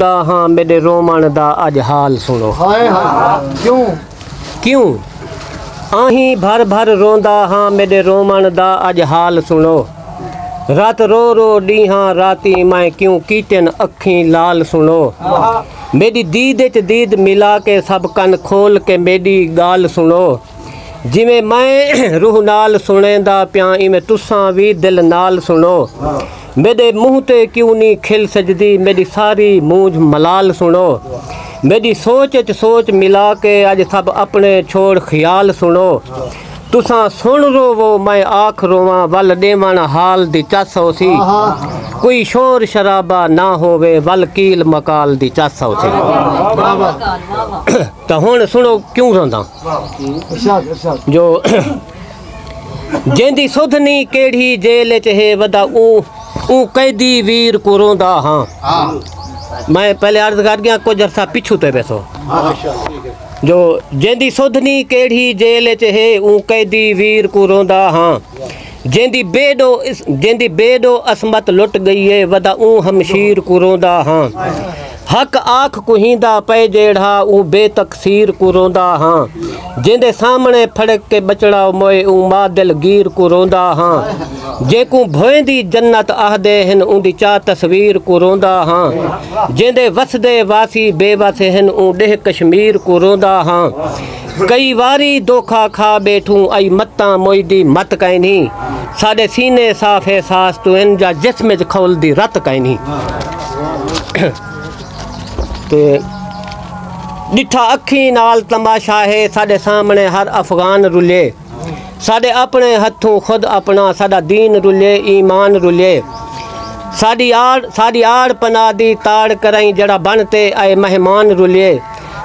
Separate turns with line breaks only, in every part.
रोंदा हाँ मेरे रोमन दा अज हाल सुनो।
हाय हाय क्यों
क्यों आही भर भर रोंदा हाँ मेरे रोमन दा अज हाल सुनो। रात रो रो डीहा राती मैं क्यों कीचन अखी लाल सुनो। मेरी दीद च दीद मिला के सब कन खोल के मेरी गाल सुनो। जिमें मैं रूह नाल सुनेंदा प्या इवें तुसां भी दिल नाल सुनो। मेरे मुँह ते क्यों नहीं खिल सजदी मेरी सारी मूंझ मलाल सुनो। मेरी सोच च सोच मिला के अज सब अपने छोड़ ख्याल सुनो। तुसां सुन रोवो मैं आख रोवां वल देवन हाल दी चस होसी। कोई शोर शराबा ना होवे वल कील मकाल दी चस होसी। तो हुण सुनो क्यों रोंदा जो जेंदी सुधनी केड़ी जेल च है वदा ऊ कैदी वीर को रोंदा हाँ। मैं पहले अर्ज कर गया कुछ अरसा पिछू ते बैसो जो जेंदी सुधनी केड़ी जेल च है ऊ कैदी वीर को रोंदा हाँ। जेंदी बेडो असमत लुट गई है वदा ऊ हमशीर को रोंदा हाँ। हक आख कुहिंदा पे जेड़ा ऊ बेतकसीर को रोंदा हाँ। जिंदे सामने फड़क के बचड़ा मोए ऊ मां दिल गीर को रोंदा हाँ। जेकू भोएंदी जन्नत आहदे हिन उंदी चा तस्वीर को रोंदा हाँ। जिंदे वसदे वासी बेवस हिन ऊ डेह कश्मीर को रोंदा हाँ। कई वारी धोखा खा बैठूं आई मत्ता मोईदी मत कैनी। साडे सीने साफे सास तो इन जा जिस्म च खोलदी रत कैनी। ते डिठा अखी नाल तमाशा है साडे सामने हर अफगान रुले। साडे अपने हथों खुद अपना साडा दीन रुले ईमान रुले। साडी आड़ पना दी ताड़ कराई जड़ा बनते आए मेहमान रुले।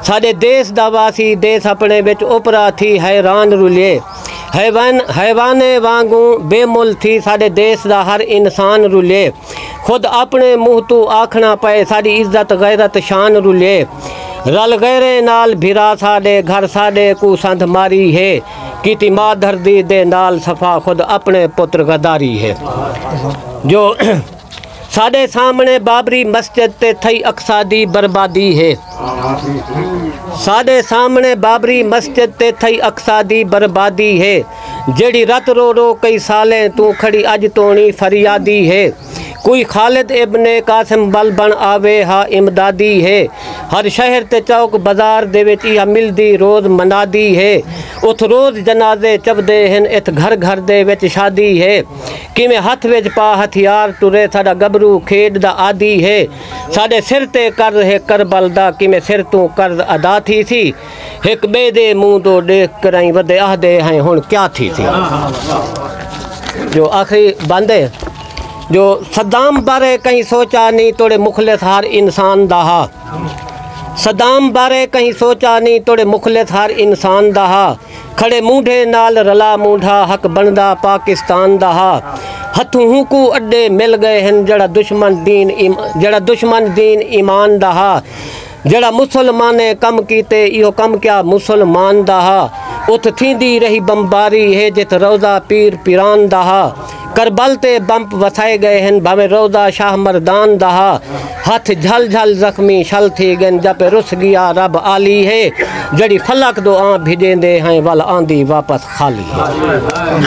साडे देश दा वासी देश अपने बिच उपरा थी हैरान रुले। हैवाने वांगू बेमुल थी साडे देश दा हर इंसान रुले। खुद अपने मुँह तो आखना पे साडी इज्जत गैरत शान रुले। रल गैरे नाल भिरा साडे घर साडे को संध मारी है। कीती माधर दी दे नाल सफा खुद अपने पुत्र गदारी है। जो साडे सामने बाबरी मस्जिद ते थई अक्सा दी बर्बादी है। साडे सामने बाबरी मस्जिद ते थई अक्सा दी बर्बादी है। जेड़ी रत रो रो कई सालें तू खड़ी अज तोनी फरियादी है। कोई खालिद इब्ने कासिम बल बन आवे हा इमदादी है। हर शहर ते चौक बाजार दे विच इहा मिलदी रोज मनादी है। उथ रोज जनाजे चबदे हिन इत घर घर दे विच शादी है। किवें हथ विच पा हथियार टुरे साडा गबरू खेड दा आदि है। साडे सिर ते कर्ज है करबल दा किवें सिर तू कर्ज अदा थी सी। एक बे दे मुंह तो देख कराई वदे आहदे हैं हुण क्या थी सी। जो आखिरी बंदे जो सद्दाम बारे कहीं सोचा नहीं तोड़े मुखलिस हर इंसान दहा। सद्दाम बारे कहीं सोचा नहीं तोड़े मुखलिस हर इंसान दहा। खड़े मूढ़े नाल रला मूढ़ा हक बनदा पाकिस्तान दहा। हथों को अड्डे मिल गए हैं जड़ा दुश्मन दीन ईमान दहा। जड़ा मुसलमाने कम कीते इहो कम क्या मुसलमान दहा। उत थींदी रही बमबारी है जित रोज़ा पीर पिरान दहा। करबल ते बंप वसाए गए हैं भावे रोज़ा शाह मर्दान दहा। हाथ झल झल जख्मी शल थी गन जब रुस गया रब आली है। जड़ी फलक दो आ भिजेंदे हैं वल आंदी वापस खाली है।